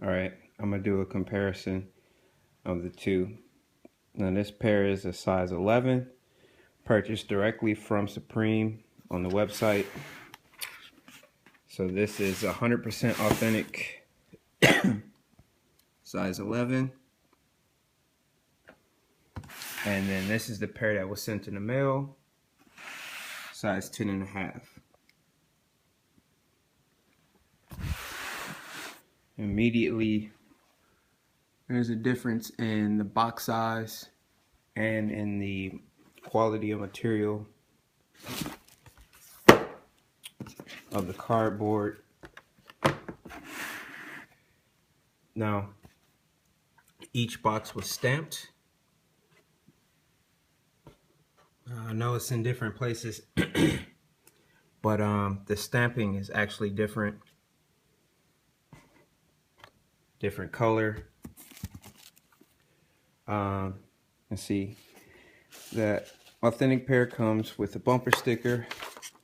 Alright, I'm going to do a comparison of the two. Now this pair is a size 11, purchased directly from Supreme on the website. So this is 100% authentic size 11. And then this is the pair that was sent in the mail, size 10.5. Immediately, there's a difference in the box size and in the quality of material of the cardboard. Now, each box was stamped. I know it's in different places, but the stamping is actually different color. Let's see, that authentic pair comes with a bumper sticker,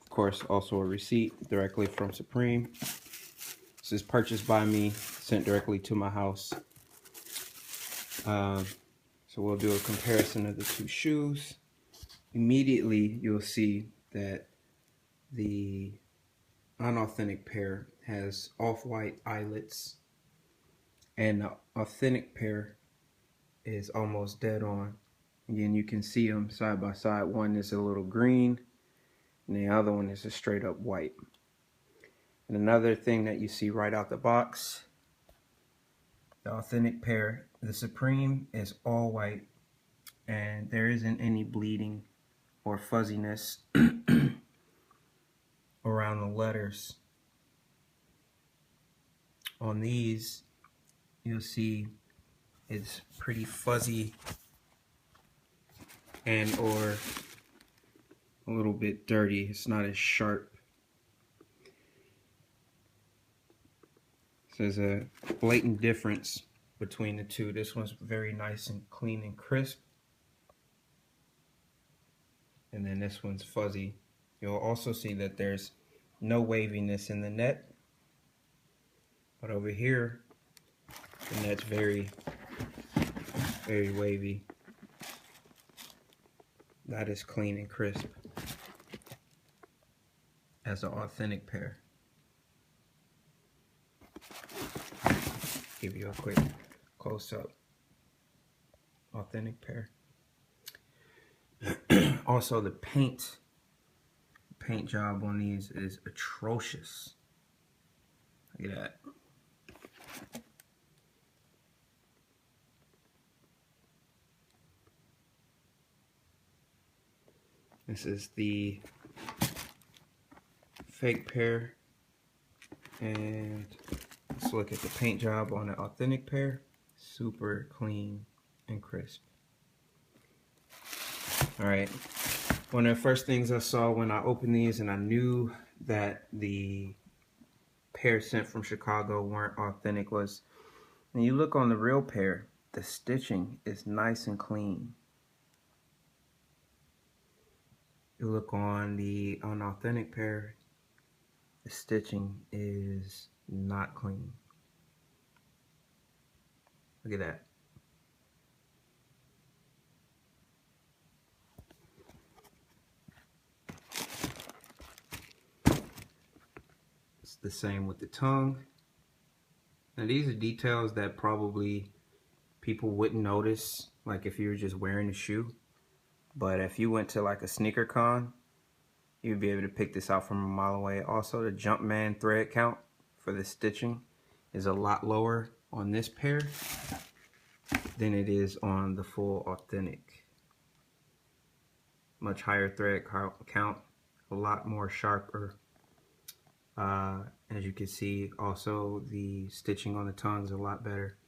of course, also a receipt directly from Supreme. This is purchased by me, sent directly to my house. So we'll do a comparison of the two shoes. Immediately, you'll see that the unauthentic pair has off-white eyelets, and the authentic pair is almost dead on. Again, you can see them side by side. One is a little green, and the other one is a straight up white. And another thing that you see right out the box, the authentic pair, the Supreme, is all white, and there isn't any bleeding or fuzziness around the letters. On these, you'll see it's pretty fuzzy and or a little bit dirty. It's not as sharp. So there's a blatant difference between the two. This one's very nice and clean and crisp, and then this one's fuzzy. You'll also see that there's no waviness in the net, but over here the net's very wavy. Not as clean and crisp as an authentic pair. Give you a quick close-up. Authentic pair. Also, the paint job on these is atrocious. Look at that. This is the fake pair, and let's look at the paint job on the authentic pair. Super clean and crisp. Alright, one of the first things I saw when I opened these and I knew that the pair sent from Chicago weren't authentic was, when you look on the real pair, the stitching is nice and clean. You look on the unauthentic pair, the stitching is not clean. Look at that. It's the same with the tongue. Now these are details that probably people wouldn't notice, like if you were just wearing a shoe. But if you went to like a sneaker con, you'd be able to pick this out from a mile away. Also, the Jumpman thread count for the stitching is a lot lower on this pair than it is on the full authentic. Much higher thread count, a lot more sharper. As you can see, also the stitching on the tongue is a lot better.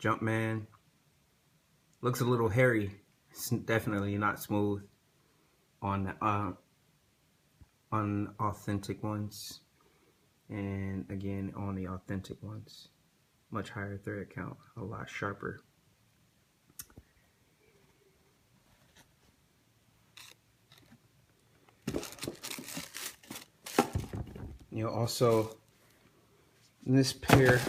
Jumpman looks a little hairy. It's definitely not smooth on the unauthentic ones, and again on the authentic ones, much higher thread count, a lot sharper. You'll also In this pair,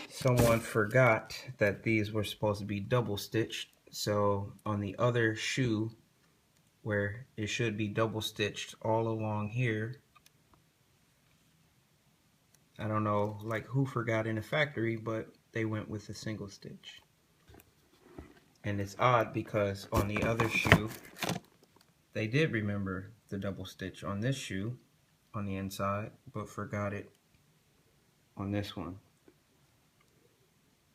someone forgot that these were supposed to be double stitched. So on the other shoe, where it should be double stitched all along here, I don't know like who forgot in the factory, but they went with a single stitch. And it's odd because on the other shoe, they did remember the double stitch on this shoe on the inside, but forgot it on this one.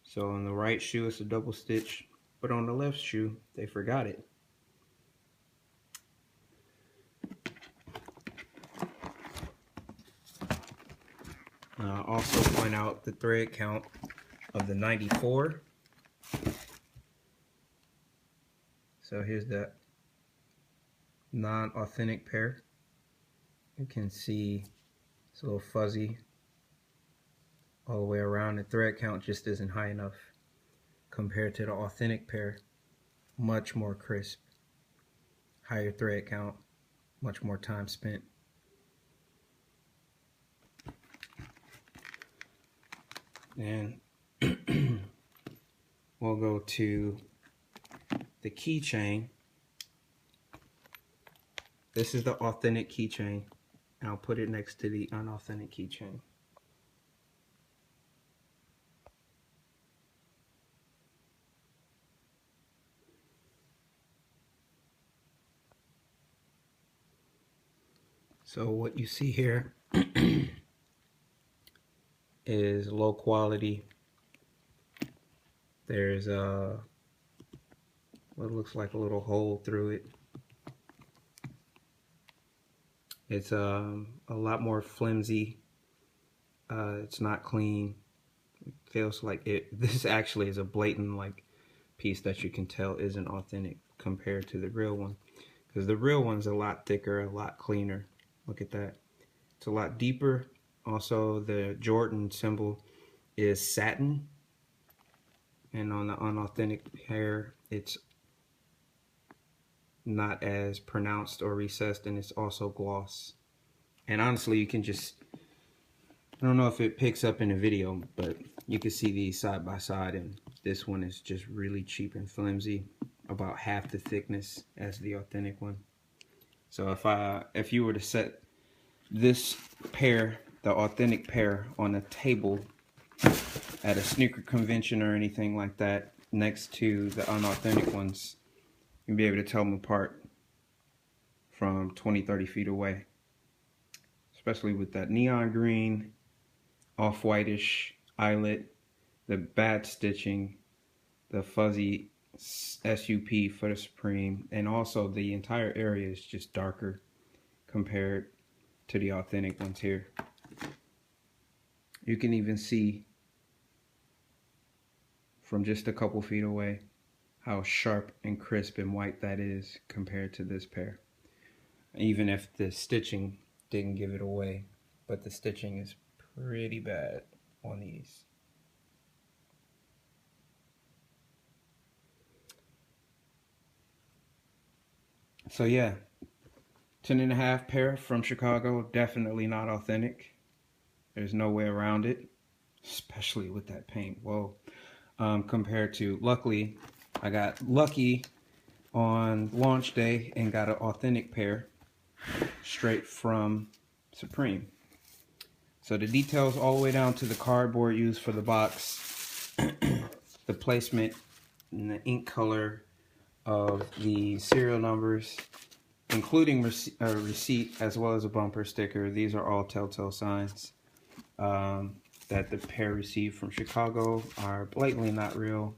So on the right shoe, it's a double stitch, but on the left shoe, they forgot it. Also point out the thread count of the 94. So here's the non-authentic pair. You can see it's a little fuzzy all the way around. The thread count just isn't high enough compared to the authentic pair. Much more crisp, higher thread count, much more time spent. And we'll go to the keychain. This is the authentic keychain, and I'll put it next to the unauthentic keychain. So what you see here is low quality. There's what looks like a little hole through it. It's a lot more flimsy. It's not clean. It feels like it. This actually is a blatant like piece that you can tell isn't authentic compared to the real one, because the real one's a lot thicker, a lot cleaner. Look at that. It's a lot deeper. Also, the Jordan symbol is satin, and on the unauthentic hair, it's not as pronounced or recessed, and it's also gloss. And honestly, you can just, I don't know if it picks up in the video, but you can see these side by side, and this one is just really cheap and flimsy, about half the thickness as the authentic one. So if you were to set this pair, the authentic pair, on a table at a sneaker convention or anything like that, next to the unauthentic ones, you'll be able to tell them apart from 20-30 feet away, especially with that neon green, off-whitish eyelet, the bad stitching, the fuzzy SUP for the Supreme, and also the entire area is just darker compared to the authentic ones here. You can even see from just a couple feet away how sharp and crisp and white that is compared to this pair, even if the stitching didn't give it away. But the stitching is pretty bad on these. So yeah, 10.5 pair from Chicago, definitely not authentic. There's no way around it, especially with that paint. Whoa. Compared to, luckily, I got lucky on launch day and got an authentic pair straight from Supreme. So the details all the way down to the cardboard used for the box, the placement and the ink color of the serial numbers, including receipt as well as a bumper sticker. These are all telltale signs that the pair received from Chicago are blatantly not real.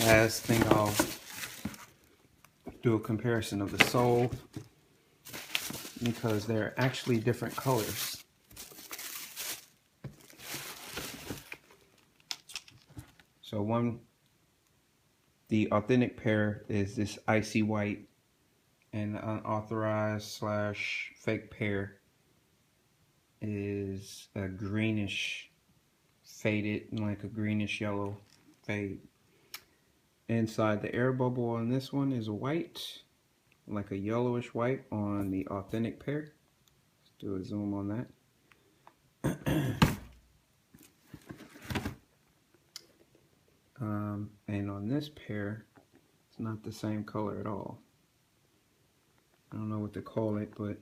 Last thing, I'll do a comparison of the sole, because they're actually different colors. So the authentic pair is this icy white, and the unauthorized / fake pair is a greenish faded, like a greenish yellow fade. Inside the air bubble on this one is white, like a yellowish white on the authentic pair. Let's do a zoom on that. And on this pair, it's not the same color at all. I don't know what to call it, but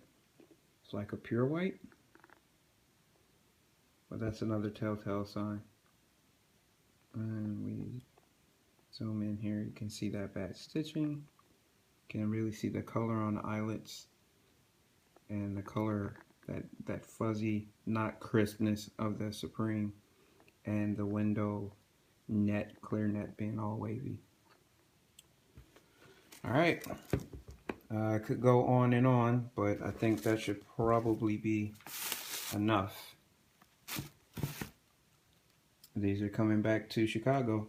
it's like a pure white. But that's another telltale sign. And we zoom in here, you can see that bad stitching. You can really see the color on the eyelets and the color, that fuzzy, not crispness of the Supreme, and the window net, clear net being all wavy. Alright, I could go on and on, but I think that should probably be enough. These are coming back to Chicago.